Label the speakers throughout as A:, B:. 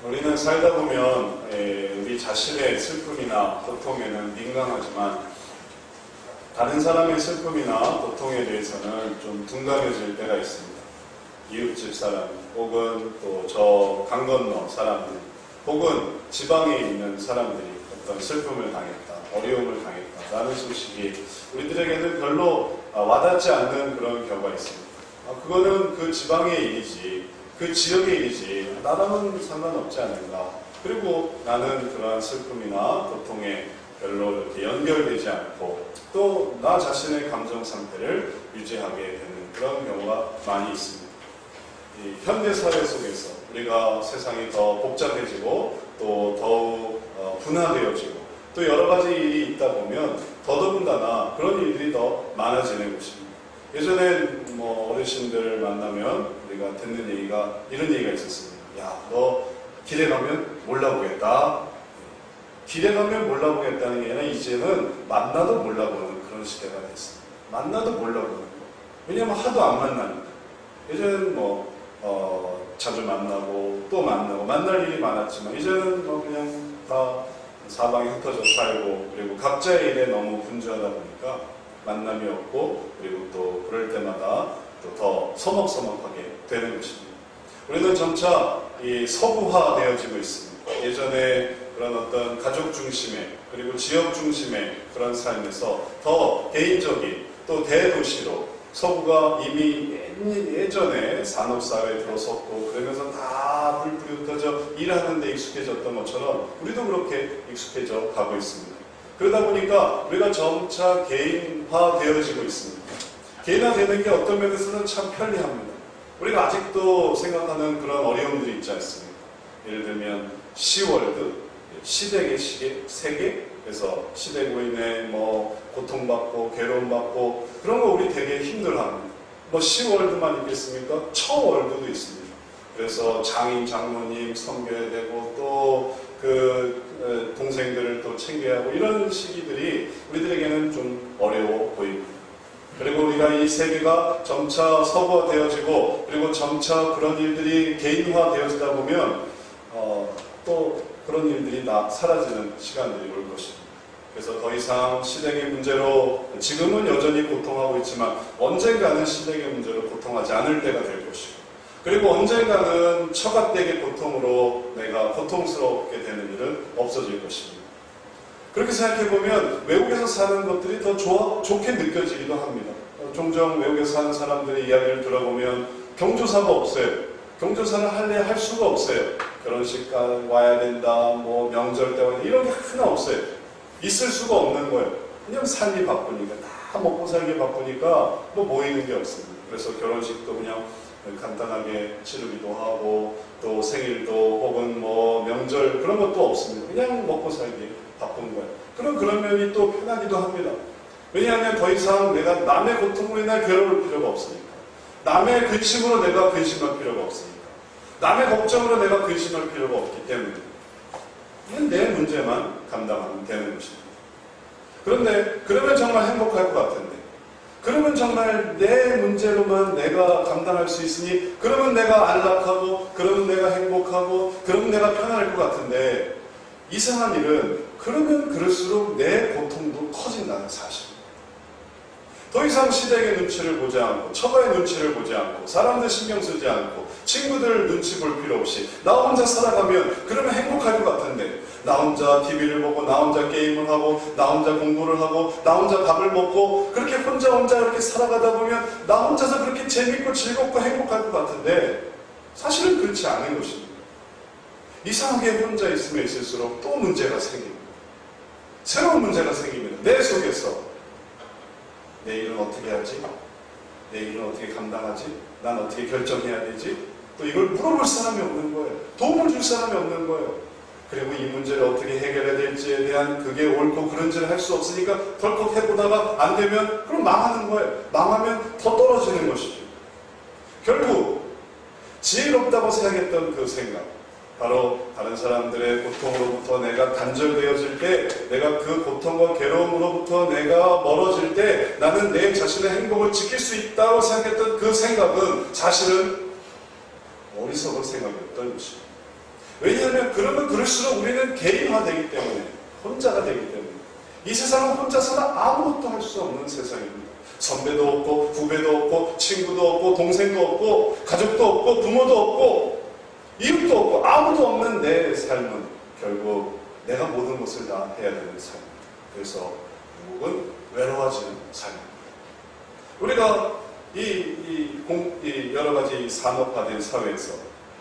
A: 우리는 살다 보면 우리 자신의 슬픔이나 고통에는 민감하지만 다른 사람의 슬픔이나 고통에 대해서는 좀 둔감해질 때가 있습니다. 이웃집 사람, 혹은 또 저 강 건너 사람들, 혹은 지방에 있는 사람들이 어떤 슬픔을 당했다, 어려움을 당했다라는 소식이 우리들에게는 별로 와닿지 않는 그런 경우가 있습니다. 그거는 그 지방의 일이지, 그 지역의 일이지, 나랑은 상관없지 않은가. 그리고 나는 그러한 슬픔이나 고통에 별로 이렇게 연결되지 않고 또 나 자신의 감정 상태를 유지하게 되는 그런 경우가 많이 있습니다. 이 현대 사회 속에서 우리가 세상이 더 복잡해지고 또 더욱 분화되어지고 또 여러 가지 일이 있다 보면 더더군다나 그런 일들이 더 많아지는 것입니다. 예전에 어르신들 만나면 우리가 듣는 얘기가 이런 얘기가 있었습니다. 야, 너 길에 가면 몰라보겠다. 길에 가면 몰라보겠다는 게 아니라 이제는 만나도 몰라보는 그런 시대가 됐습니다. 만나도 몰라보는 거. 왜냐하면 하도 안 만나니까. 예전에는 자주 만나고 또 만나고 만날 일이 많았지만 이제는 그냥 다 사방에 흩어져 살고 그리고 각자의 일에 너무 분주하다 보니까 만남이 없고 그리고 또 그럴 때마다 또 더 서먹서먹하게 되는 것입니다. 우리는 점차 이 서구화되어지고 있습니다. 예전에 그런 어떤 가족 중심의 그리고 지역 중심의 그런 삶에서 더 개인적인 또 대도시로 서구가 이미 예전에 산업사회에 들어섰고 그러면서 다 불불이 흩어져 일하는 데 익숙해졌던 것처럼 우리도 그렇게 익숙해져 가고 있습니다. 그러다 보니까 우리가 점차 개인화되어지고 있습니다. 개인화되는 게 어떤 면에서는 참 편리합니다. 우리가 아직도 생각하는 그런 어려움들이 있지 않습니까? 예를 들면 시월드, 시댁의 세계, 그래서 시대고인의 고통받고 괴로움받고 그런 거 우리 되게 힘들어합니다. 시월드만 있겠습니까? 처월드도 있습니다. 그래서 장인, 장모님 섬겨야 되고 또 그 동생들을 또 챙겨야 하고 이런 시기들이 우리들에게는 좀 어려워 보입니다. 그리고 우리가 이 세계가 점차 서구화되어지고 그리고 점차 그런 일들이 개인화되어지다 보면 또 그런 일들이 사라지는 시간들이 올 것입니다. 그래서 더 이상 시댁의 문제로 지금은 여전히 고통하고 있지만 언젠가는 시댁의 문제로 고통하지 않을 때가 될 것이고 그리고 언젠가는 처갓댁의 고통으로 내가 고통스럽게 되는 일은 없어질 것입니다. 그렇게 생각해보면 외국에서 사는 것들이 더 좋게 느껴지기도 합니다. 종종 외국에서 사는 사람들의 이야기를 들어보면 경조사가 없어요. 경조사를 할 수가 없어요. 결혼식 와야 된다, 명절 때 와야 된다, 이런 게 하나 없어요. 있을 수가 없는 거예요. 그냥 삶이 바쁘니까, 다 먹고 살기 바쁘니까 모이는 게 없습니다. 그래서 결혼식도 그냥 간단하게 치르기도 하고 또 생일도 혹은 명절 그런 것도 없습니다. 그냥 먹고 살기 바쁜 거예요. 그런 면이 또 편하기도 합니다. 왜냐하면 더 이상 내가 남의 고통으로 인해 괴로울 필요가 없으니까. 남의 근심으로 내가 근심할 필요가 없으니까. 남의 걱정으로 내가 근심할 필요가 없기 때문에 그냥 내 문제만 감당하면 되는 것입니다. 그런데 그러면 정말 행복할 것 같은데 그러면 정말 내 문제로만 내가 감당할 수 있으니 그러면 내가 안락하고 그러면 내가 행복하고 그러면 내가 편안할 것 같은데 이상한 일은 그러면 그럴수록 내 고통도 커진다는 사실입니다. 더 이상 시댁의 눈치를 보지 않고 처가의 눈치를 보지 않고 사람들 신경 쓰지 않고 친구들 눈치 볼 필요 없이 나 혼자 살아가면 그러면 행복할 것 같은데 나 혼자 TV를 보고 나 혼자 게임을 하고 나 혼자 공부를 하고 나 혼자 밥을 먹고 그렇게 혼자 그렇게 살아가다 보면 나 혼자서 그렇게 재밌고 즐겁고 행복할 것 같은데 사실은 그렇지 않은 것입니다. 이상하게 혼자 있으면 있을수록 또 문제가 생깁니다. 새로운 문제가 생깁니다. 내 속에서 내일은 어떻게 하지? 내일은 어떻게 감당하지? 난 어떻게 결정해야 되지? 또 이걸 물어볼 사람이 없는 거예요. 도움을 줄 사람이 없는 거예요. 그리고 이 문제를 어떻게 해결해야 될지에 대한 그게 옳고 그른지를 할 수 없으니까 덜컥 해보다가 안 되면 그럼 망하는 거예요. 망하면 더 떨어지는 것이죠. 결국 지혜롭다고 생각했던 그 생각, 바로 다른 사람들의 고통으로부터 내가 단절되어질 때, 내가 그 고통과 괴로움으로부터 내가 멀어질 때 나는 내 자신의 행복을 지킬 수 있다고 생각했던 그 생각은 사실은 어리석은 생각이었던 것입니다. 왜냐하면 그러면 그럴수록 우리는 개인화되기 때문에, 혼자가 되기 때문에. 이 세상은 혼자서는 아무것도 할 수 없는 세상입니다. 선배도 없고 후배도 없고 친구도 없고 동생도 없고 가족도 없고 부모도 없고 이웃도 없고 아무도 없는 내 삶은 결국 내가 모든 것을 다 해야 되는 삶입니다. 그래서 결국은 외로워지는 삶입니다. 우리가 이 여러 가지 산업화된 사회에서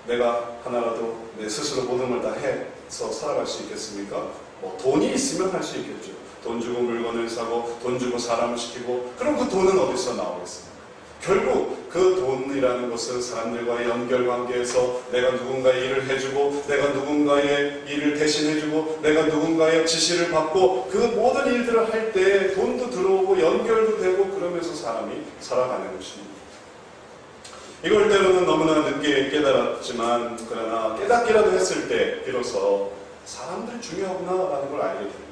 A: 내가 하나라도 내 스스로 모든 걸 다 해서 살아갈 수 있겠습니까? 뭐 돈이 있으면 할 수 있겠죠. 돈 주고 물건을 사고 돈 주고 사람을 시키고, 그럼 그 돈은 어디서 나오겠습니까? 결국 그 돈이라는 것은 사람들과의 연결관계에서 내가 누군가의 일을 해주고, 내가 누군가의 일을 대신해주고, 내가 누군가의 지시를 받고, 그 모든 일들을 할 때 돈도 들어오고 연결도 되고, 그러면서 사람이 살아가는 것입니다. 이걸 때로는 너무나 늦게 깨달았지만, 그러나 깨닫기라도 했을 때 비로소 사람들이 중요하구나라는 걸 알게 됩니다.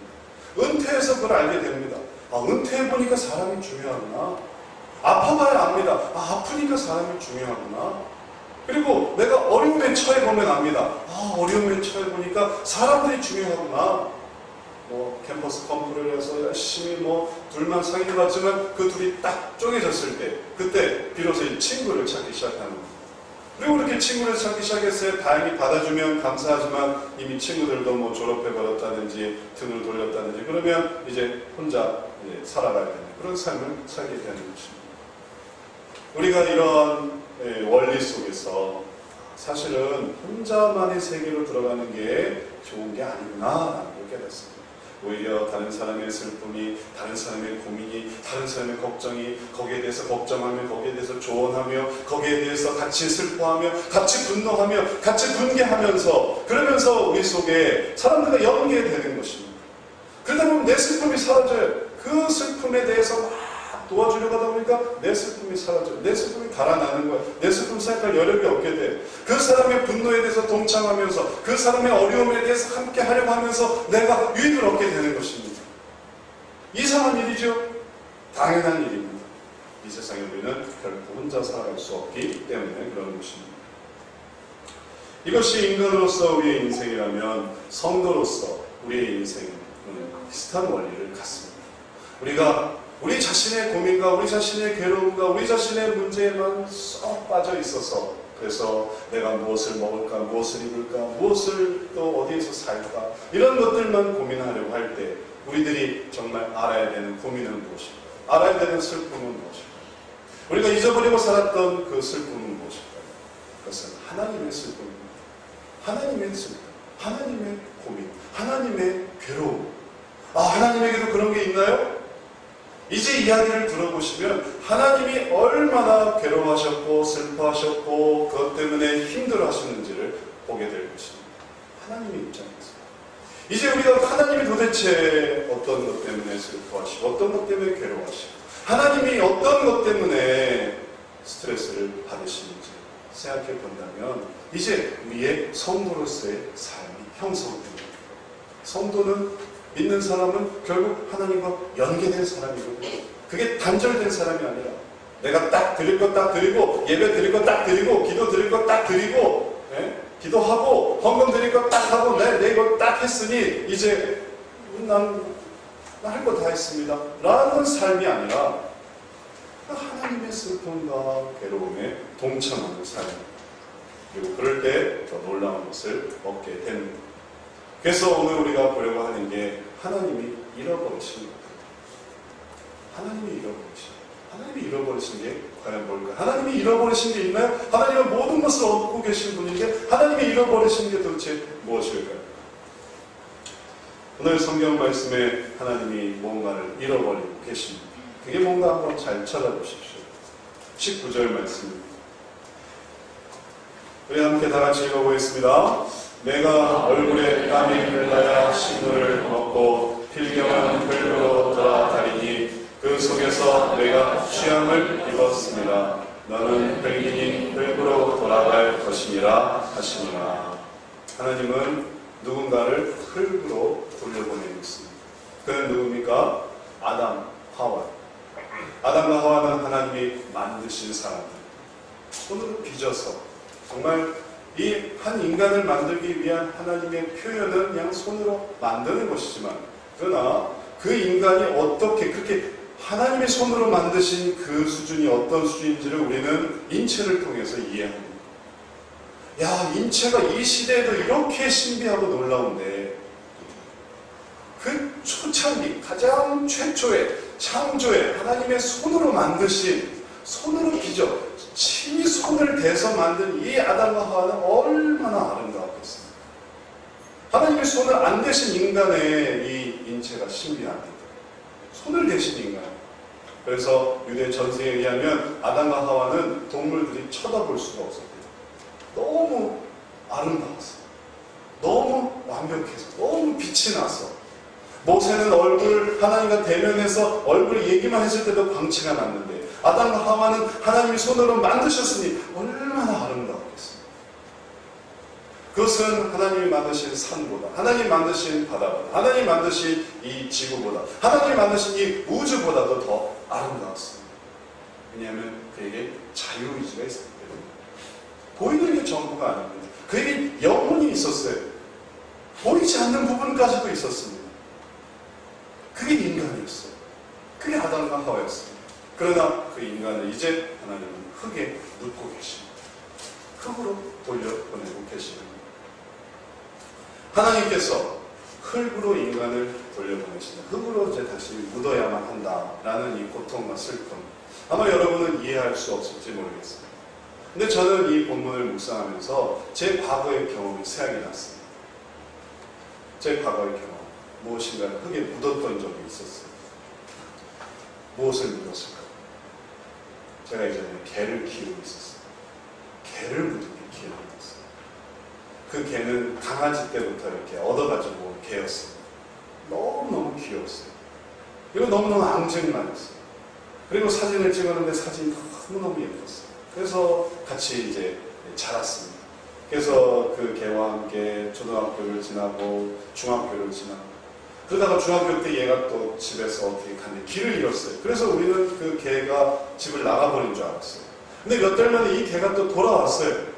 A: 은퇴해서 그걸 알게 됩니다. 은퇴해보니까 사람이 중요하구나. 아파봐야 압니다. 아프니까 사람이 중요하구나. 그리고 내가 어려움에 처해보면 압니다. 어려움에 처해보니까 사람들이 중요하구나. 뭐 캠퍼스 컴프를 해서 열심히 뭐 둘만 사귀는 것 같지만 그 둘이 딱 쪼개졌을 때, 그때 비로소 이 친구를 찾기 시작하는 겁니다. 그리고 그렇게 친구를 찾기 시작했어요. 다행히 받아주면 감사하지만 이미 친구들도 뭐 졸업해버렸다든지 등을 돌렸다든지 그러면 이제 혼자 살아가야 되는 그런 삶을 살게 되는 것입니다. 우리가 이런 원리 속에서 사실은 혼자만의 세계로 들어가는 게 좋은 게 아니구나라는 걸 깨닫습니다. 오히려 다른 사람의 슬픔이, 다른 사람의 고민이, 다른 사람의 걱정이, 거기에 대해서 걱정하며, 거기에 대해서 조언하며, 거기에 대해서 같이 슬퍼하며, 같이 분노하며, 같이 분개하면서, 그러면서 우리 속에 사람들과 연계되는 것입니다. 그러다 보면 내 슬픔이 사라져요. 그 슬픔에 대해서 막 도와주려고 하다 보니까 내 슬픔이 사라져요. 내 슬픔이 달아나는 거예요. 내 슬픔 생각할 여력이 없게 돼요. 그 사람의 분노에 대해서 동참하면서, 그 사람의 어려움에 대해서 함께 하려고 하면서 내가 유익을 얻게 되는 것입니다. 이상한 일이죠? 당연한 일입니다. 이 세상에 우리는 결코 혼자 살아갈 수 없기 때문에 그런 것입니다. 이것이 인간으로서 우리의 인생이라면 성도로서 우리의 인생은 비슷한 원리를 갖습니다. 우리가 우리 자신의 고민과 우리 자신의 괴로움과 우리 자신의 문제에만 쏙 빠져 있어서, 그래서 내가 무엇을 먹을까, 무엇을 입을까, 무엇을 또 어디에서 살까, 이런 것들만 고민하려고 할 때 우리들이 정말 알아야 되는 고민은 무엇일까, 알아야 되는 슬픔은 무엇일까, 우리가 잊어버리고 살았던 그 슬픔은 무엇일까? 그것은 하나님의 슬픔입니다. 하나님의 슬픔, 하나님의 고민, 하나님의 괴로움. 하나님에게도 그런 게 있나요? 이제 이야기를 들어보시면 하나님이 얼마나 괴로워하셨고 슬퍼하셨고 그것 때문에 힘들어하셨는지를 보게 될 것입니다. 하나님의 입장에서. 이제 우리가 하나님이 도대체 어떤 것 때문에 슬퍼하시고 어떤 것 때문에 괴로워하시고 하나님이 어떤 것 때문에 스트레스를 받으시는지 생각해 본다면 이제 우리의 성도로서의 삶이 형성됩니다. 성도는, 믿는 사람은 결국 하나님과 연계된 사람이거든요. 그게 단절된 사람이 아니라 내가 딱 드릴 것 딱 드리고, 예배 드릴 것 딱 드리고, 기도 드릴 것 딱 드리고, 기도하고 헌금 드릴 것 딱 하고 내 이거 딱 했으니 이제 난 할 거 다 했습니다 라는 삶이 아니라 하나님의 슬픔과 괴로움에 동참하는 삶. 그리고 그럴 때 더 놀라운 것을 얻게 되는 겁니다. 그래서 오늘 우리가 보려고 하는 게 하나님이 잃어버리신 것. 하나님이 잃어버리신 게 과연 뭘까요? 하나님이 잃어버리신 게 있나요? 하나님은 모든 것을 얻고 계신 분인데 하나님이 잃어버리신 게 도대체 무엇일까요? 오늘 성경 말씀에 하나님이 뭔가를 잃어버리고 계십니다. 그게 뭔가 한번 잘 찾아보십시오. 19절 말씀입니다. 우리 함께 다 같이 읽어보겠습니다. 내가 얼굴에 땀이 흘러야 식물을 먹고 필경은 흙으로 돌아다니니 그 속에서 내가 취함을 입었습니다. 너는 흙이니 흙으로 돌아갈 것이니라 하시니라. 하나님은 누군가를 흙으로 돌려보내고 있습니다. 그는 누굽니까? 아담, 하와. 아담과 하와는 하나님이 만드신 사람들. 손으로 빚어서 정말 이 한 인간을 만들기 위한 하나님의 표현은 그냥 손으로 만드는 것이지만, 그러나 그 인간이 어떻게 그렇게 하나님의 손으로 만드신 그 수준이 어떤 수준인지를 우리는 인체를 통해서 이해합니다. 야, 인체가 이 시대에도 이렇게 신비하고 놀라운데, 그 초창기, 가장 최초의 창조에 하나님의 손으로 만드신, 손으로 빚어 친히 손을 대서 만든 이 아담과 하와는 얼마나 아름다웠겠습니까? 하나님의 손을 안 대신 인간의 이 인체가 신비합니다. 손을 대신 인간. 그래서 유대 전세에 의하면 아담과 하와는 동물들이 쳐다볼 수가 없었대요. 너무 아름다웠어. 너무 완벽해서, 너무 빛이 났어. 모세는 얼굴 하나님과 대면해서 얼굴 얘기만 했을 때도 광채가 났는데, 아담과 하와는 하나님이 손으로 만드셨으니 얼마나 아름다웠겠습니까? 그것은 하나님이 만드신 산보다, 하나님이 만드신 바다보다, 하나님이 만드신 이 지구보다, 하나님이 만드신 이 우주보다도 더 아름다웠습니다. 왜냐하면 그에게 자유의지가 있었기 때문에. 보이는 게 전부가 아닙니다. 그에게 영혼이 있었어요. 보이지 않는 부분까지도 있었습니다. 그게 인간이었어요. 그게 아담과 하와였습니다. 그러나 그 인간을 이제 하나님은 흙에 묻고 계십니다. 흙으로 돌려보내고 계십니다. 하나님께서 흙으로 인간을 돌려보내신다. 흙으로 이제 다시 묻어야만 한다라는 이 고통과 슬픔. 아마 여러분은 이해할 수 없을지 모르겠습니다. 근데 저는 이 본문을 묵상하면서 제 과거의 경험이 생각이 났습니다. 제 과거의 경험. 무엇인가 흙에 묻었던 적이 있었어요. 무엇을 묻었을까? 제가 이전에 개를 키우고 있었어요. 개를 묻은 게 기억이 났어요. 그 개는 강아지 때부터 이렇게 얻어가지고 개였어요. 너무너무 귀여웠어요. 그리고 너무너무 앙증맞았어요. 그리고 사진을 찍었는데 사진이 너무너무 예뻤어요. 그래서 같이 이제 자랐습니다. 그래서 그 개와 함께 초등학교를 지나고 중학교를 지나고, 그러다가 중학교 때 얘가 또 집에서 어떻게 갔는데 길을 잃었어요. 그래서 우리는 그 개가 집을 나가버린 줄 알았어요. 근데 몇 달 만에 이 개가 또 돌아왔어요.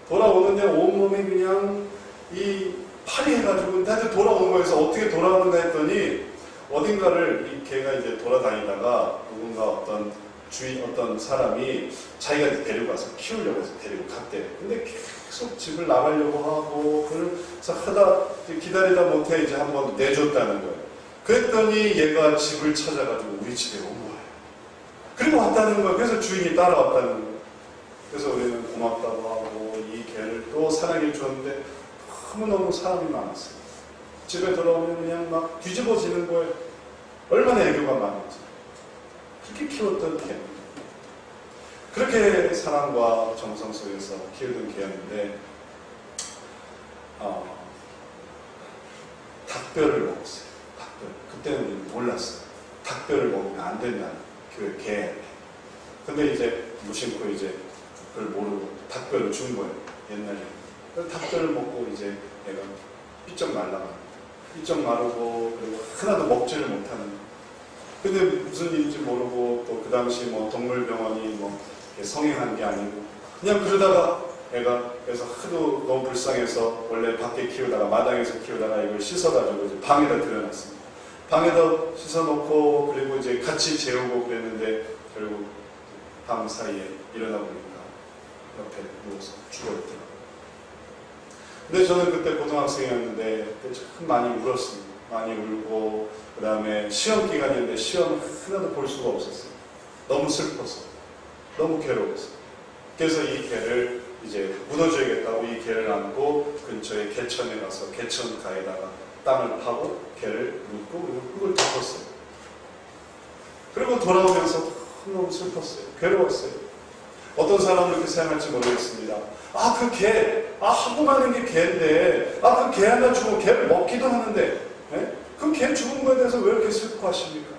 A: 돌아오는데 온몸이 그냥 이 파리해가지고 나한테 돌아온 거에서 어떻게 돌아오는가 했더니, 어딘가를 이 개가 이제 돌아다니다가 누군가 어떤 사람이 자기가 데리고 가서 키우려고 해서 데리고 갔대요. 근데 계속 집을 나가려고 하고, 그래서 하다 기다리다 못해 이제 한번 내줬다는 거예요. 그랬더니 얘가 집을 찾아가지고 우리 집에 온 거예요. 그리고 왔다는 거예요. 그래서 주인이 따라왔다는 거예요. 그래서 우리는 고맙다고 하고 이 개를 또 사랑해 줬는데 너무너무 사람이 많았어요. 집에 돌아오면 그냥 막 뒤집어지는 거예요. 얼마나 애교가 많은지. 그렇게 키웠던 개입니다. 그렇게 사랑과 정성 속에서 키우던 개였는데, 닭뼈를 먹었어요. 닭뼈. 그때는 몰랐어요. 닭뼈를 먹으면 안 된다는 그 개. 근데 이제 무심코 이제 그걸 모르고 닭뼈를 준 거예요. 옛날에. 닭뼈를 먹고 이제 얘가 삐쩍 말라가. 삐쩍 마르고, 그리고 하나도 먹지를 못하는. 근데 무슨 일인지 모르고, 또 그 당시 뭐 동물병원이 뭐 성행한 게 아니고, 그냥 그러다가 애가 그래서 하도 너무 불쌍해서 원래 밖에 키우다가 마당에서 키우다가 이걸 씻어가지고 이제 방에다 들여놨습니다. 방에다 씻어놓고 그리고 이제 같이 재우고 그랬는데 결국 밤 사이에 일어나 보니까 옆에 누워서 죽어있더라고요. 근데 저는 그때 고등학생이었는데 참 많이 울었습니다. 많이 울고, 그 다음에 시험 기간이었는데 시험 하나도 볼 수가 없었어요. 너무 슬퍼서, 너무 괴로워서. 그래서 이 개를 이제 묻어줘야겠다고 이 개를 안고 근처에 개천에 가서 개천가에다가 땅을 파고 개를 묻고 그리고 흙을 덮었어요. 그리고 돌아오면서 너무 슬펐어요. 괴로웠어요. 어떤 사람은 그렇게 생각할지 모르겠습니다. 그 개, 하고 많은 게 개인데, 그 개 하나 주고 개를 먹기도 하는데, 그 개 죽은 거에 대해서 왜 이렇게 슬퍼하십니까?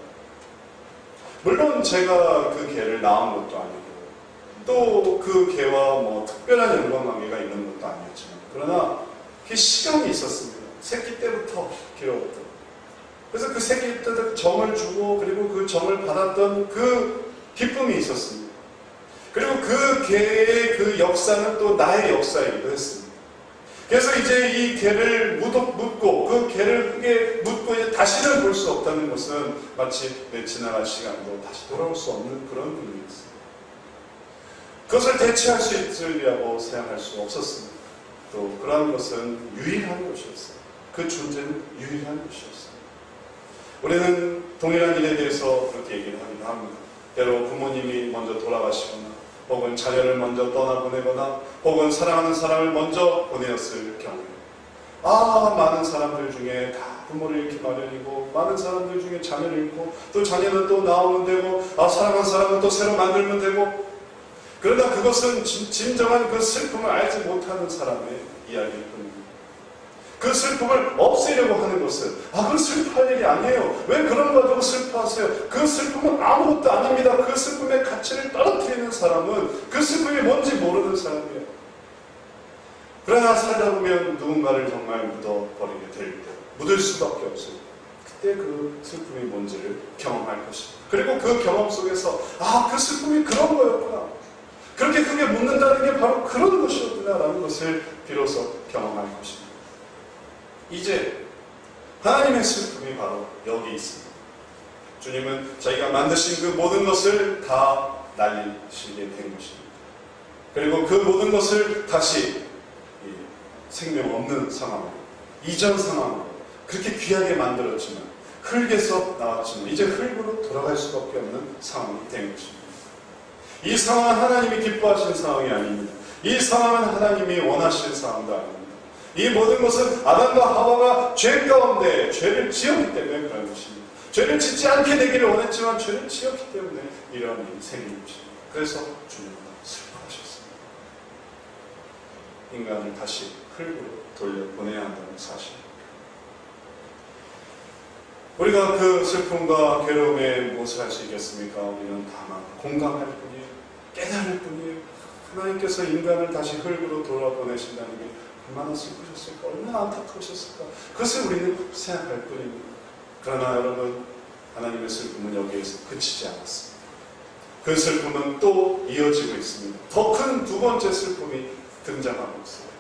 A: 물론 제가 그 개를 낳은 것도 아니고, 또 그 개와 뭐 특별한 연관관계가 있는 것도 아니었지만, 그러나 그 시간이 있었습니다. 새끼 때부터 길어왔던. 그래서 그 새끼 때부터 정을 주고, 그리고 그 정을 받았던 그 기쁨이 있었습니다. 그리고 그 개의 그 역사는 또 나의 역사이기도 했습니다. 그래서 이제 이 개를 묻고 그 개를 흙에 묻고 이제 다시는 볼 수 없다는 것은 마치 내 지나갈 시간도 다시 돌아올 수 없는 그런 분위기였습니다. 그것을 대체할 수 있으리라고 생각할 수 없었습니다. 또 그러한 것은 유일한 것이었어요. 그 존재는 유일한 것이었어요. 우리는 동일한 일에 대해서 그렇게 얘기를 하기도 합니다. 때로 부모님이 먼저 돌아가시거나 혹은 자녀를 먼저 떠나보내거나 혹은 사랑하는 사람을 먼저 보내었을 경우에 많은 사람들 중에 다 부모를 잃기 마련이고 많은 사람들 중에 자녀를 잃고 또 자녀는 또 나오면 되고 사랑하는 사람은 또 새로 만들면 되고 그러나 그것은 진정한 그 슬픔을 알지 못하는 사람의 이야기일 뿐입니다. 그 슬픔을 없애려고 하는 것은 그건 슬퍼할 일이 아니에요. 왜 그런 거 가지고 슬퍼하세요? 그 슬픔은 아무것도 아닙니다. 그 슬픔의 가치를 떨어뜨리는 사람은 그 슬픔이 뭔지 모르는 사람이에요. 그러나 살다 보면 누군가를 정말 묻어버리게 될 때 묻을 수밖에 없어요. 그때 그 슬픔이 뭔지를 경험할 것입니다. 그리고 그 경험 속에서 그 슬픔이 그런 거였구나. 그렇게 크게 묻는다는 게 바로 그런 것이었구나 라는 것을 비로소 경험할 것입니다. 이제 하나님의 슬픔이 바로 여기 있습니다. 주님은 자기가 만드신 그 모든 것을 다 날리시게 된 것입니다. 그리고 그 모든 것을 다시 생명 없는 상황으로, 이전 상황으로 그렇게 귀하게 만들었지만 흙에서 나왔지만 이제 흙으로 돌아갈 수밖에 없는 상황이 된 것입니다. 이 상황은 하나님이 기뻐하시는 상황이 아닙니다. 이 상황은 하나님이 원하시는 상황도 아닙니다. 이 모든 것은 아담과 하와가 죄 가운데 죄를 지었기 때문에 그런 것입니다. 죄를 짓지 않게 되기를 원했지만 죄를 지었기 때문에 이런 일이 생긴 것입니다. 그래서 주님은 슬퍼하셨습니다. 인간을 다시 흙으로 돌려보내야 한다는 사실. 우리가 그 슬픔과 괴로움에 무엇을 할 수 있겠습니까? 우리는 다만 공감할 뿐이에요. 깨달을 뿐이에요. 하나님께서 인간을 다시 흙으로 돌아보내신다는 게 얼마나 슬프셨을까? 얼마나 안타까우셨을까? 그것을 우리는 생각할 뿐입니다. 그러나 여러분, 하나님의 슬픔은 여기에서 그치지 않았습니다. 그 슬픔은 또 이어지고 있습니다. 더 큰 두 번째 슬픔이 등장하고 있습니다.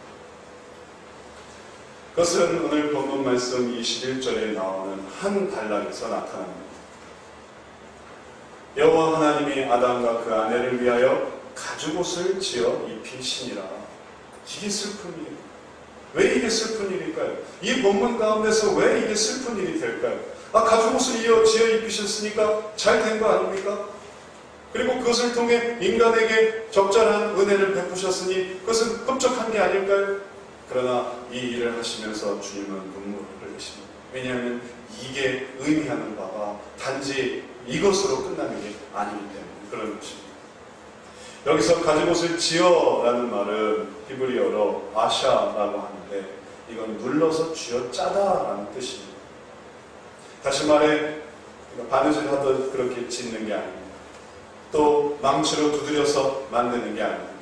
A: 그것은 오늘 본문 말씀 21절에 나오는 한 단락에서 나타납니다. 여호와 하나님이 아담과 그 아내를 위하여 가죽옷을 지어 입히시니라. 이게 슬픔이에요. 왜 이게 슬픈 일일까요? 이 본문 가운데서 왜 이게 슬픈 일이 될까요? 가죽옷을 지어 입히셨으니까 잘 된 거 아닙니까? 그리고 그것을 통해 인간에게 적절한 은혜를 베푸셨으니 그것은 흡족한 게 아닐까요? 그러나 이 일을 하시면서 주님은 눈물을 흘리십니다. 왜냐하면 이게 의미하는 바가 단지 이것으로 끝나는 게 아니기 때문에 그런 것입니다. 여기서 가죽옷을 지어라는 말은 히브리어로 아샤라고 하는데 이건 눌러서 쥐어짜다라는 뜻입니다. 다시 말해 바느질 하듯 그렇게 짓는 게 아닙니다. 또 망치로 두드려서 만드는 게 아닙니다.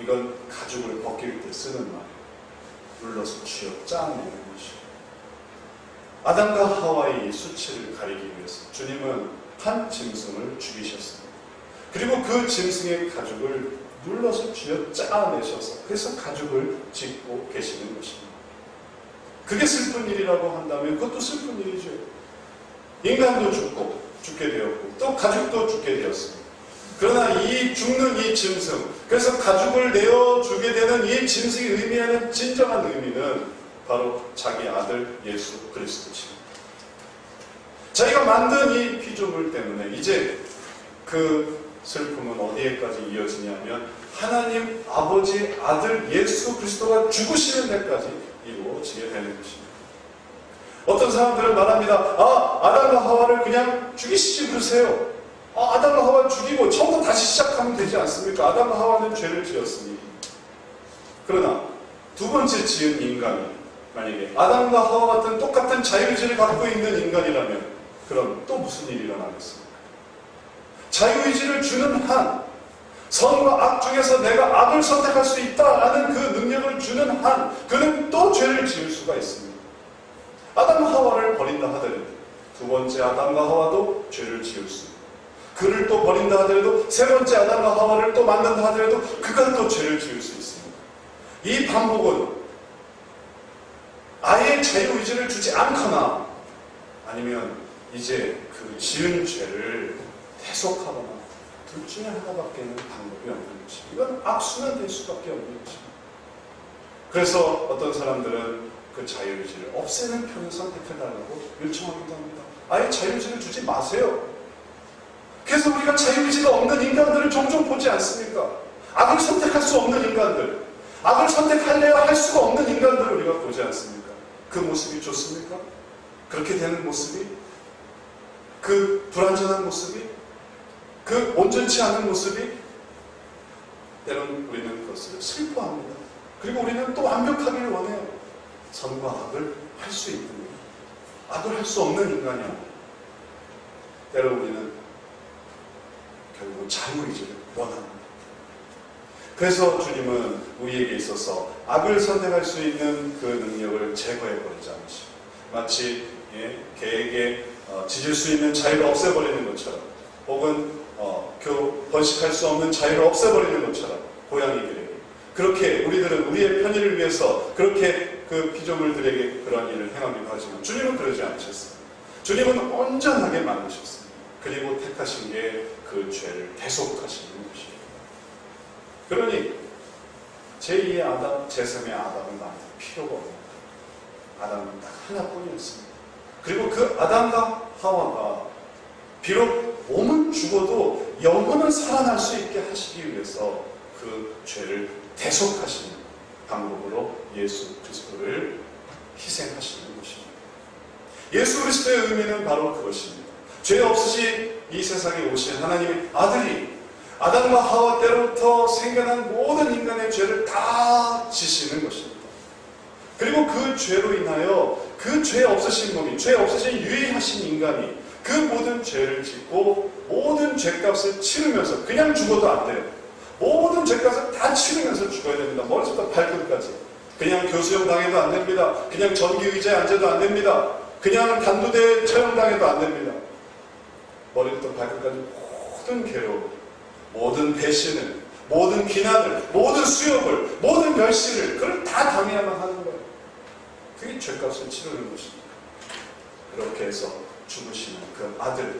A: 이건 가죽을 벗길 때 쓰는 말이에요. 눌러서 쥐어짜내는 것이에요. 아담과 하와의 수치를 가리기 위해서 주님은 한 짐승을 죽이셨습니다. 그리고 그 짐승의 가죽을 눌러서 쥐어짜내셔서 그래서 가죽을 짓고 계시는 것입니다. 그게 슬픈 일이라고 한다면 그것도 슬픈 일이죠. 인간도 죽게 되었고 또 가죽도 죽게 되었습니다. 그러나 이 죽는 이 짐승, 그래서 가죽을 내어주게 되는 이 짐승이 의미하는 진정한 의미는 바로 자기 아들 예수 그리스도십니다. 자기가 만든 이 피조물 때문에 이제 그 슬픔은 어디에까지 이어지냐면 하나님 아버지 아들 예수 그리스도가 죽으시는 데까지 이루어지게 되는 것입니다. 어떤 사람들은 말합니다. 아담과 하와를 그냥 죽이시지 그러세요. 아담과 하와를 죽이고 처음부터 다시 시작하면 되지 않습니까? 아담과 하와는 죄를 지었으니. 그러나 두 번째 지은 인간이 만약에 아담과 하와 같은 똑같은 자유의지를 갖고 있는 인간이라면 그럼 또 무슨 일이 일어나겠습니까? 자유의지를 주는 한, 선과 악 중에서 내가 악을 선택할 수 있다라는 그 능력을 주는 한 그는 또 죄를 지을 수가 있습니다. 아담과 하와를 버린다 하더라도 두 번째 아담과 하와도 죄를 지을 수 있습니다. 그를 또 버린다 하더라도 세 번째 아담과 하와를 또 만난다 하더라도 그가 또 죄를 지을 수 있습니다. 이 반복은 아예 자유의지를 주지 않거나 아니면 이제 그 지은 죄를 대속하거나 둘 중에 하나밖에는 방법이 없는 것입니다. 이건 악순환 될 수밖에 없는 것입니다. 그래서 어떤 사람들은 그 자유의지를 없애는 편을 선택해달라고 요청하기도 합니다. 아예 자유의지를 주지 마세요. 그래서 우리가 자유의지가 없는 인간들을 종종 보지 않습니까? 악을 선택할 수 없는 인간들, 악을 선택하려야 할 수가 없는 인간들을 우리가 보지 않습니까? 그 모습이 좋습니까? 그렇게 되는 모습이? 그 불완전한 모습이? 그 온전치 않은 모습이? 때로는 우리는 그것을 슬퍼합니다. 그리고 우리는 또 완벽하기를 원해요. 선과 악을 할 수 있는, 악을 할 수 없는 인간이야. 때로 우리는 결국 자유의지를 원합니다. 그래서 주님은 우리에게 있어서 악을 선택할 수 있는 그 능력을 제거해버리지 않으시고 마치 개에게 짖을 수 있는 자유를 없애버리는 것처럼 혹은 번식할 수 없는 자유를 없애버리는 것처럼 고양이들에게 그렇게 우리들은 우리의 편의를 위해서 그렇게 그 피조물들에게 그런 일을 행하기도 하지만 주님은 그러지 않으셨어요. 주님은 온전하게 만드셨습니다. 그리고 택하신 게 그 죄를 대속하시는 것이에요. 그러니 제2의 아담, 제3의 아담은 나한테 필요가 없는 아담은 딱 하나뿐이었습니다. 그리고 그 아담과 하와가 비록 몸은 죽어도 영혼은 살아날 수 있게 하시기 위해서 그 죄를 대속하시는 방법으로 예수 그리스도를 희생하시는 것입니다. 예수 그리스도의 의미는 바로 그것입니다. 죄 없으신 이 세상에 오신 하나님의 아들이 아담과 하와 때로부터 생겨난 모든 인간의 죄를 다 지시는 것입니다. 그리고 그 죄로 인하여 그 죄 없으신 몸이, 죄 없으신 유일하신 인간이 그 모든 죄를 짓고 모든 죄값을 치르면서 그냥 죽어도 안 돼요. 모든 죄값을 다 치르면서 죽어야 됩니다. 머리부터 발끝까지. 그냥 교수형 당해도 안 됩니다. 그냥 전기 의자에 앉아도 안 됩니다. 그냥 단두대에 처형당해도 안 됩니다. 머리부터 발끝까지 모든 괴로움, 모든 배신을, 모든 비난을, 모든 수욕을, 모든 멸시를 그걸 다 당해야만 하는 거예요. 그게 죄값을 치르는 것입니다. 그렇게 해서 죽으시는 그 아들,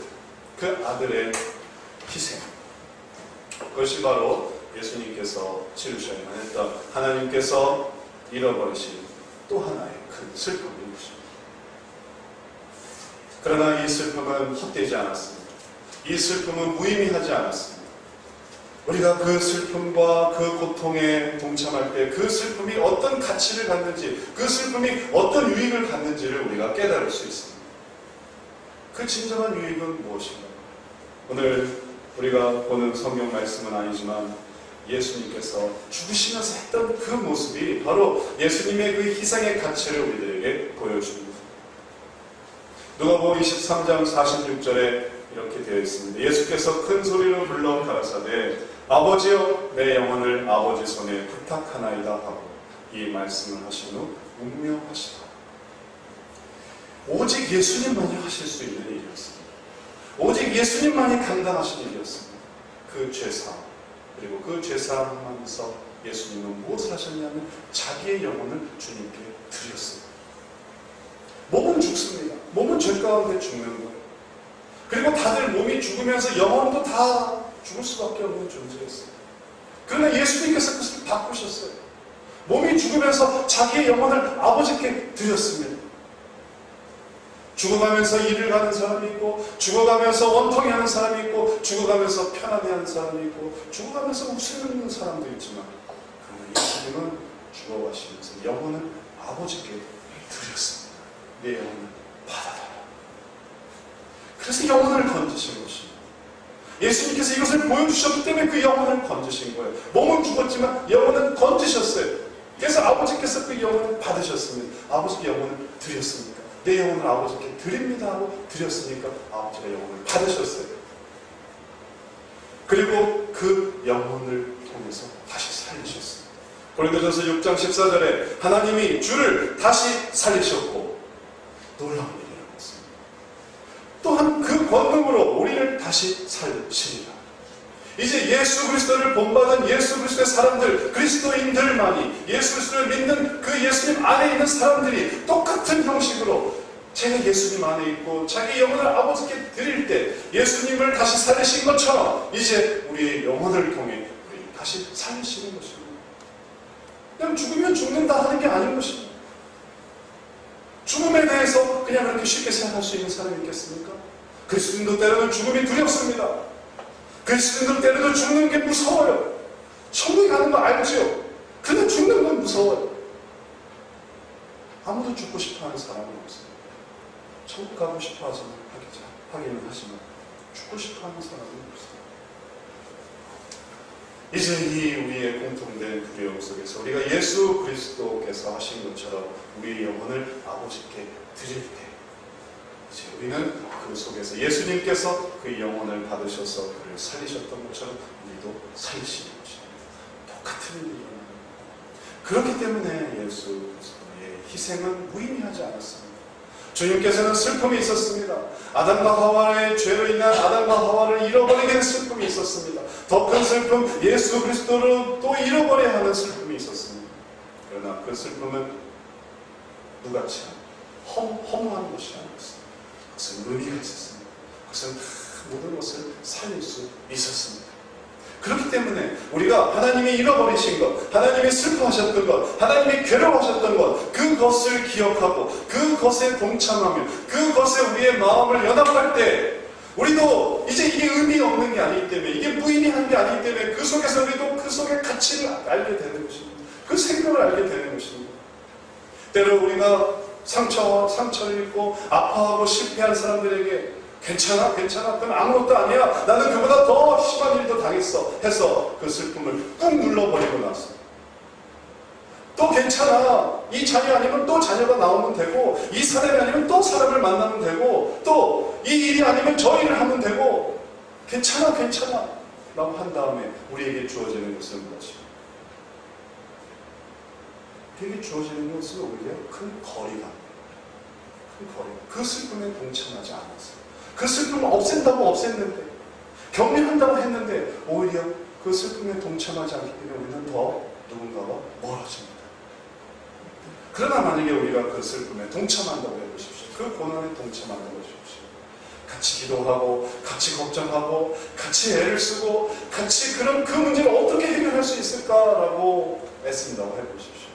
A: 그 아들의 희생, 그것이 바로 예수님께서 치르셔야만 했던 하나님께서 잃어버리신 또 하나의 큰 슬픔인 것입니다. 그러나 이 슬픔은 헛되지 않았습니다. 이 슬픔은 무의미하지 않았습니다. 우리가 그 슬픔과 그 고통에 동참할 때 그 슬픔이 어떤 가치를 갖는지, 그 슬픔이 어떤 유익을 갖는지를 우리가 깨달을 수 있습니다. 그 진정한 유익은 무엇인가? 오늘 우리가 보는 성경 말씀은 아니지만 예수님께서 죽으시면서 했던 그 모습이 바로 예수님의 그 희생의 가치를 우리들에게 보여줍니다. 누가복음 23장 46절에 이렇게 되어 있습니다. 예수께서 큰 소리로 불러 가라사대 아버지여 내 영혼을 아버지 손에 부탁하나이다 하고 이 말씀을 하신 후 운명하시다. 오직 예수님만이 하실 수 있는 일이었습니다. 오직 예수님만이 감당하신 일이었습니다. 그 죄사함, 그리고 그 죄사함하면서 예수님은 무엇을 하셨냐면 자기의 영혼을 주님께 드렸습니다. 몸은 죽습니다. 몸은 죄 가운데 죽는 거예요. 그리고 다들 몸이 죽으면서 영혼도 다 죽을 수밖에 없는 존재였어요. 그러나 예수님께서 그것을 바꾸셨어요. 몸이 죽으면서 자기의 영혼을 아버지께 드렸습니다. 죽어가면서 일을 가는 사람이 있고, 죽어가면서 원통이 하는 사람이 있고, 죽어가면서 편안해하는 사람이 있고, 죽어가면서 웃는 사람도 있지만, 그러나 예수님은 죽어가시면서 영혼을 아버지께 드렸습니다. 내 영혼을 받아달라. 그래서 영혼을 건지신 것입니다. 예수님께서 이것을 보여주셨기 때문에 그 영혼을 건지신 거예요. 몸은 죽었지만 영혼은 건지셨어요. 그래서 아버지께서 그 영혼을 받으셨습니다. 아버지께 영혼을 드렸습니까? 내 영혼을 아버지께 드립니다 하고 드렸으니까 아버지가 영혼을 받으셨어요. 그리고 그 영혼을 통해서 다시 살리셨습니다. 고린도전서 6장 14절에 하나님이 주를 다시 살리셨고 놀라운 일을 하셨습니다. 또한 그 권능으로 우리를 다시 다시 살리시리라. 이제 예수 그리스도를 본받은 예수 그리스도의 사람들, 그리스도인들만이, 예수 그리스도를 믿는 그 예수님 안에 있는 사람들이 똑같은 형식으로 제가 예수님 안에 있고 자기 영혼을 아버지께 드릴 때 예수님을 다시 살리신 것처럼 이제 우리의 영혼을 통해 우리 다시 살리시는 것입니다. 그냥 죽으면 죽는다 하는 게 아닌 것입니다. 죽음에 대해서 그냥 그렇게 쉽게 생각할 수 있는 사람이 있겠습니까? 그리스도인도 때로는 죽음이 두렵습니다. 그리스도인도 때로는 죽는 게 무서워요. 천국에 가는 거 알지요? 근데 죽는 건 무서워요. 아무도 죽고 싶어하는 사람은 없어요. 천국 가고 싶어하지만 하기는 하지만 죽고 싶어하는 사람은 없어요. 이제 이 우리의 공통된 두려움 속에서 우리가 예수 그리스도께서 하신 것처럼 우리의 영혼을 아버지께 드릴 때 이제 우리는 그 속에서 예수님께서 그 영혼을 받으셔서 그를 살리셨던 것처럼 우리도 살리시는 것입니다. 똑같은 일이 일어납니다. 그렇기 때문에 예수 그리스도의 희생은 무의미하지 않았습니다. 주님께서는 슬픔이 있었습니다. 아담과 하와의 죄로 인한 아담과 하와를 잃어버리게 된 슬픔이 있었습니다. 더 큰 슬픔, 예수 그리스도를 또 잃어버려야 하는 슬픔이 있었습니다. 그러나 그 슬픔은 누같이 허무한 것이 아니었습니다. 그것은 의미가 있었습니다. 그것은 모든 것을 살릴 수 있었습니다. 그렇기 때문에 우리가 하나님이 잃어버리신 것, 하나님이 슬퍼하셨던 것, 하나님이 괴로워하셨던 것, 그것을 기억하고 그것에 동참하며 그것에 우리의 마음을 연합할 때 우리도 이제 이게 의미 없는 게 아니기 때문에, 이게 무의미한 게 아니기 때문에 그 속에서 우리도 그 속의 가치를 알게 되는 것입니다. 그 생명을 알게 되는 것입니다. 때로 우리가 상처를 입고 아파하고 실패한 사람들에게 괜찮아? 그건 아무것도 아니야. 나는 그보다 더 심한 일도 당했어. 해서 그 슬픔을 꾹 눌러버리고 나서 또 괜찮아. 이 자녀 아니면 또 자녀가 나오면 되고, 이 사람이 아니면 또 사람을 만나면 되고, 또 이 일이 아니면 저 일을 하면 되고, 괜찮아 라고 한 다음에 우리에게 주어지는 것은 무엇이죠? 우리에게 주어지는 것은 오히려 큰 거리감. 그 슬픔에 동참하지 않았어요. 그 슬픔을 없앤다고 없앴는데, 격려한다고 했는데 오히려 그 슬픔에 동참하지 않기 때문에 우리는 더 누군가와 멀어집니다. 그러나 만약에 우리가 그 슬픔에 동참한다고 해보십시오. 그 고난에 동참한다고 해보십시오. 같이 기도하고, 같이 걱정하고, 같이 애를 쓰고, 같이 그럼 그 문제를 어떻게 해결할 수 있을까라고 애쓴다고 해보십시오.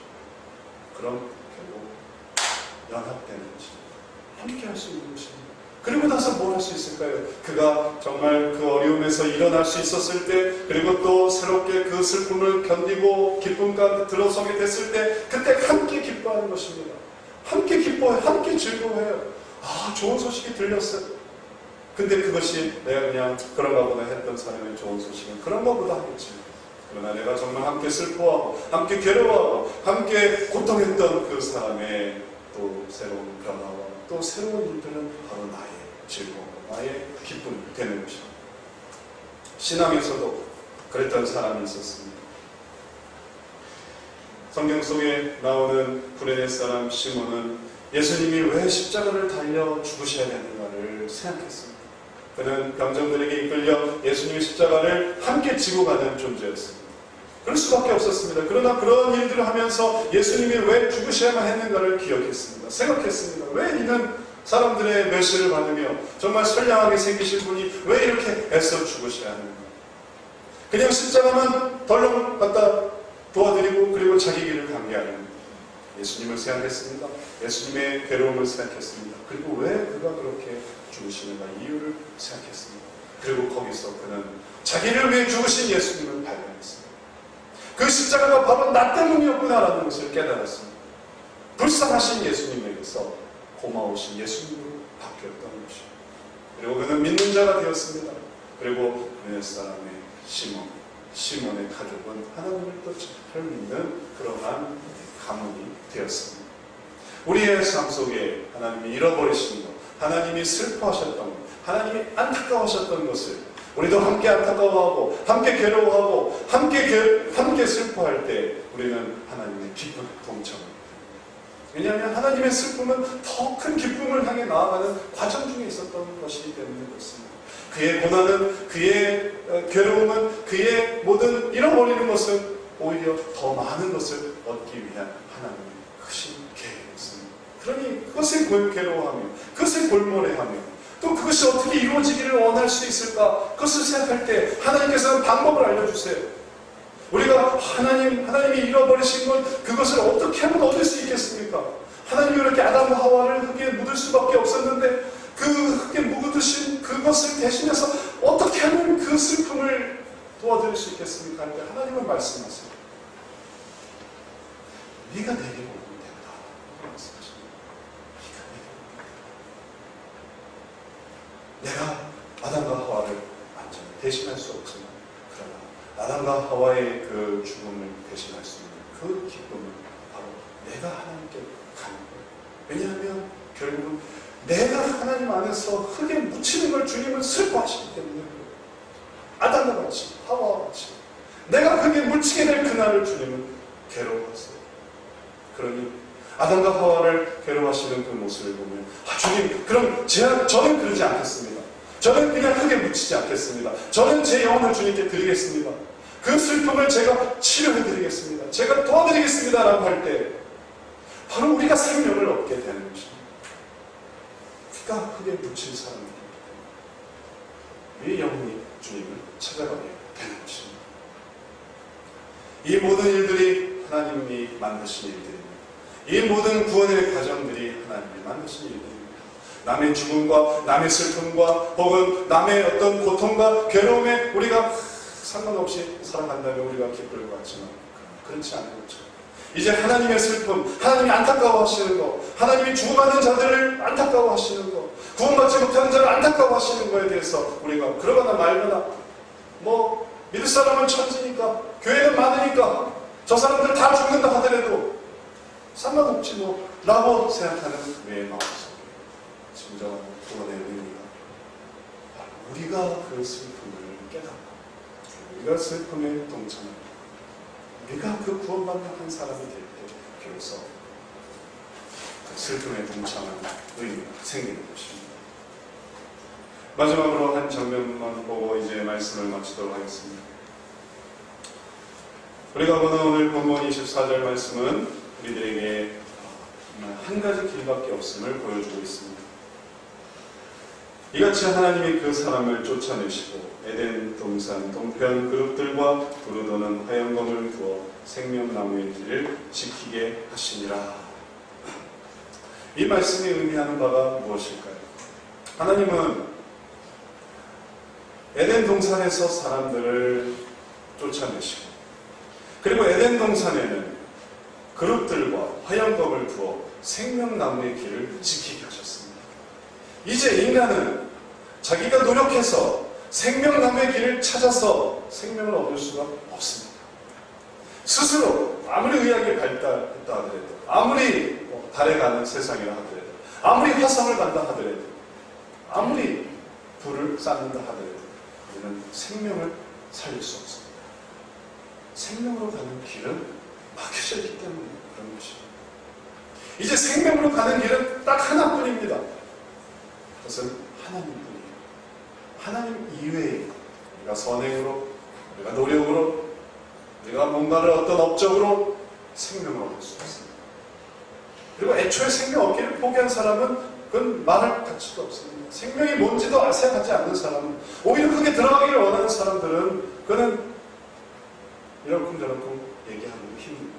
A: 그럼 결국 연합되는 것입니다. 함께 할 수 있는 것입니다. 그리고 나서 뭘 할 수 있을까요? 그가 정말 그 어려움에서 일어날 수 있었을 때, 그리고 또 새롭게 그 슬픔을 견디고 기쁨 가운데 들어서게 됐을 때, 그때 함께 기뻐하는 것입니다. 함께 기뻐해요. 함께 즐거워해요. 아, 좋은 소식이 들렸어요. 근데 그것이 내가 그냥 그런가 보다 했던 사람의 좋은 소식은 그런가 보다 하겠지. 그러나 내가 정말 함께 슬퍼하고, 함께 괴로워하고, 함께 고통했던 그 사람의 또 새로운 변화와 또 새로운 일들은 바로 나의 즐거움, 나의 기쁨이 되는 것입니다. 신앙에서도 그랬던 사람이 있었습니다. 성경 속에 나오는 구레네 사람 시몬은 예수님이 왜 십자가를 달려 죽으셔야 되는가를 생각했습니다. 그는 병정들에게 이끌려 예수님의 십자가를 함께 지고 가는 존재였습니다. 그럴 수밖에 없었습니다. 그러나 그런 일들을 하면서 예수님이 왜 죽으셔야만 했는가를 기억했습니다. 생각했습니다. 왜 이는 사람들의 멸시를 받으며 정말 선량하게 생기신 분이 왜 이렇게 애써 죽으셔야 하는가. 그냥 십자가만 덜렁 갖다 도와드리고 그리고 자기 길을 가게 하는 예수님을 생각했습니다. 예수님의 괴로움을 생각했습니다. 그리고 왜 그가 그렇게 죽으시는가 이유를 생각했습니다. 그리고 거기서 그는 자기를 위해 죽으신 예수님을 발견했습니다. 그 십자가가 바로 나 때문이었구나라는 것을 깨달았습니다. 불쌍하신 예수님에게서 고마우신 예수님으로 바뀌었던 것입니다. 그리고 그는 믿는 자가 되었습니다. 그리고 구레네 사람의 시몬의 가족은 하나님을 또 잘 믿는 그러한 가문이 되었습니다. 우리의 삶 속에 하나님이 잃어버리신 것, 하나님이 슬퍼하셨던 것, 하나님이 안타까워하셨던 것을 우리도 함께 안타까워하고 함께 괴로워하고 함께 슬퍼할 때 우리는 하나님의 기쁨에 동참합니다. 왜냐하면 하나님의 슬픔은 더 큰 기쁨을 향해 나아가는 과정 중에 있었던 것이기 때문에 그렇습니다. 그의 고난은, 그의 괴로움은, 그의 모든 잃어버리는 것은 오히려 더 많은 것을 얻기 위한 하나님의 크신 계획이었습니다. 그러니 그것을 괴로워하며 그것을 골몰해하며 또 그것이 어떻게 이루어지기를 원할 수 있을까? 그것을 생각할 때 하나님께서는 방법을 알려주세요. 우리가 하나님이 잃어버리신 것, 그것을 어떻게 하면 얻을 수 있겠습니까? 하나님이 이렇게 아담과 하와를 흙에 묻을 수밖에 없었는데 그 흙에 묻으신 그것을 대신해서 어떻게 하면 그 슬픔을 도와드릴 수 있겠습니까? 하는데 하나님은 말씀하세요. 네가 내게로 오면 된다. 말씀하십니다. 내가 아담과 하와를 완전히 대신할 수 없지만 그러나 아담과 하와의 그 죽음을 대신할 수 있는 그 기쁨은 바로 내가 하나님께 가는 거예요. 왜냐하면 결국은 내가 하나님 안에서 흙에 묻히는 걸 주님은 슬퍼하시기 때문에 아담과 같이 하와와 같이 내가 흙에 묻히게 될 그날을 주님은 괴로워하세요. 그러니 아담과 하와를 괴로워하시는 그 모습을 보면 주님 그럼 저는 그러지 않겠습니다. 저는 그냥 흙에 묻히지 않겠습니다. 저는 제 영혼을 주님께 드리겠습니다. 그 슬픔을 제가 치료해드리겠습니다. 제가 도와드리겠습니다 라고 할 때 바로 우리가 생명을 얻게 되는 것입니다. 피가 흙에 묻힌 사람이기 때문에 우리의 영혼이 주님을 찾아가게 되는 것입니다. 이 모든 일들이 하나님이 만드신 일들입니다. 이 모든 구원의 과정들이 하나님이 만드신 일들입니다. 남의 죽음과 남의 슬픔과 혹은 남의 어떤 고통과 괴로움에 우리가 상관없이 살아간다면 우리가 기쁠 것 같지만 그렇지 않은 거죠. 이제 하나님의 슬픔, 하나님이 안타까워하시는 것, 하나님이 죽어가는 자들을 안타까워하시는 것, 구원받지 못하는 자를 안타까워하시는 것에 대해서 우리가 그러거나 말거나 믿을 사람은 천지니까 교회는 많으니까 저 사람들 다 죽는다 하더라도 상관없지 라고 생각하는 우리의 마음속에 진정한 구원의 의미가 바로 우리가 그 슬픔을 깨닫고 우리가 슬픔에 동참하고 우리가 그 구원받는 한 사람이 될 때 비로소 그 슬픔에 동참하는 의미가 생기는 것입니다. 마지막으로 한 장면만 보고 이제 말씀을 마치도록 하겠습니다. 우리가 보는 오늘 본문 24절 말씀은 우리들에게 한 가지 길밖에 없음을 보여주고 있습니다. 이같이 하나님이 그 사람을 쫓아내시고 에덴 동산 동편 그룹들과 부르도는 화영검을 두어 생명나무의 길을 지키게 하시니라. 이 말씀이 의미하는 바가 무엇일까요? 하나님은 에덴 동산에서 사람들을 쫓아내시고 그리고 에덴 동산에는 그룹들과 화영검을 두어 생명나무의 길을 지키게 하셨습니다. 이제 인간은 자기가 노력해서 생명나무의 길을 찾아서 생명을 얻을 수가 없습니다. 스스로 아무리 의학이 발달했다 하더라도 아무리 달에 가는 세상이라 하더라도 아무리 화성을 간다 하더라도 아무리 불을 쌓는다 하더라도 우리는 생명을 살릴 수 없습니다. 생명으로 가는 길은 막혀져 있기 때문에 그런 것입니다. 이제 생명으로 가는 길은 딱 하나뿐입니다. 그것은 하나님뿐이에요. 하나님 이외에 우리가 선행으로, 우리가 노력으로, 우리가 뭔가를 어떤 업적으로 생명을 얻을 수 없습니다. 그리고 애초에 생명 얻기를 포기한 사람은 그건 말할 가치도 없습니다. 생명이 뭔지도 생각하지 않는 사람은 오히려 그게 들어가기를 원하는 사람들은 그는 이러쿵저러쿵 얘기하기도 힘듭니다.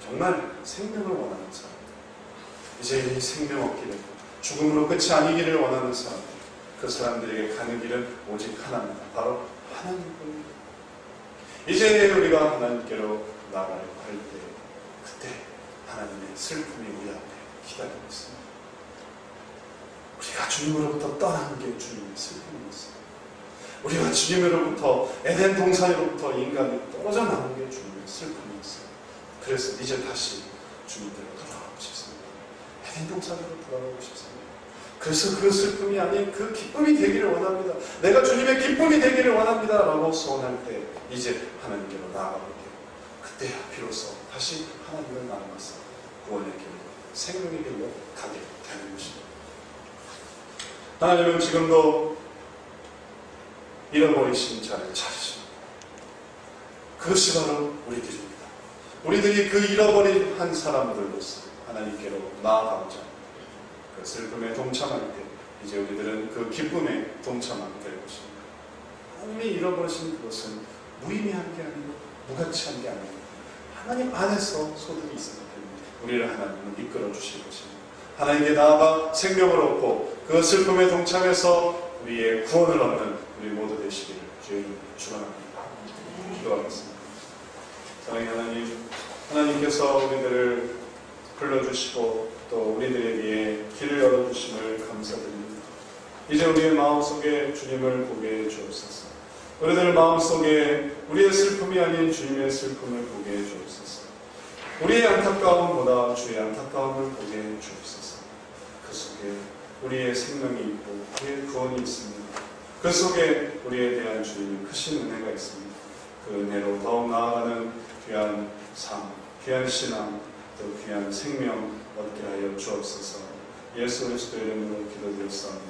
A: 정말 생명을 원하는 사람, 이제 이 생명 얻기를 죽음으로 끝이 아니기를 원하는 사람, 그 사람들에게 가는 길은 오직 하나입니다. 바로 하나님뿐입니다. 이제 우리가 하나님께로 나아갈 때 그때 하나님의 슬픔이 우리 앞에 기다리고 있습니다. 우리가 주님으로부터 떠나는 게 주님의 슬픔이었습니다. 우리가 주님으로부터 에덴 동산으로부터 인간이 떨어져 나오는 게 주님의 슬픔이었어요. 그래서 이제 다시 주님께로 돌아가고 싶습니다. 에덴 동산으로 돌아가고 싶습니다. 그래서 그 슬픔이 아닌 그 기쁨이 되기를 원합니다. 내가 주님의 기쁨이 되기를 원합니다 라고 소원할 때 이제 하나님께로 나아가볼게요. 그때야 비로소 다시 하나님을 만나서 구원의 길로 생명의 길로 가게 되는 것입니다. 하나님은 지금도 잃어버리신 자를 찾으십니다. 그것이 바로 우리 길입니다. 우리들이 그 잃어버린 한 사람들로서 하나님께로 나아가고자 그 슬픔에 동참할 때 이제 우리들은 그 기쁨에 동참하게 될 것입니다. 하나님이 잃어버리신 그것은 무의미한 게 아니고 무가치한 게 아니고 하나님 안에서 소득이 있었기 때문에 우리를 하나님은 이끌어 주실 것입니다. 하나님께 나아가 생명을 얻고 그 슬픔에 동참해서 우리의 구원을 얻는 우리 모두 되시기를 주의 이름으로 축원합니다. 기도하겠습니다. 사랑의 하나님, 하나님께서 우리들을 불러주시고 또 우리들에 위해 길을 열어주심을 감사드립니다. 이제 우리의 마음속에 주님을 보게 해 주옵소서. 우리들 마음속에 우리의 슬픔이 아닌 주님의 슬픔을 보게 해 주옵소서. 우리의 안타까움보다 주의 안타까움을 보게 해 주옵소서. 그 속에 우리의 생명이 있고 우리의 구원이 있습니다. 그 속에 우리에 대한 주님의 크신 은혜가 있습니다. 그 은혜로 더욱 나아가는 귀한 삶, 귀한 신앙, 또 귀한 생명 얻게 하여 주옵소서. 예수 그리스도의 이름으로 기도드렸사옵나다.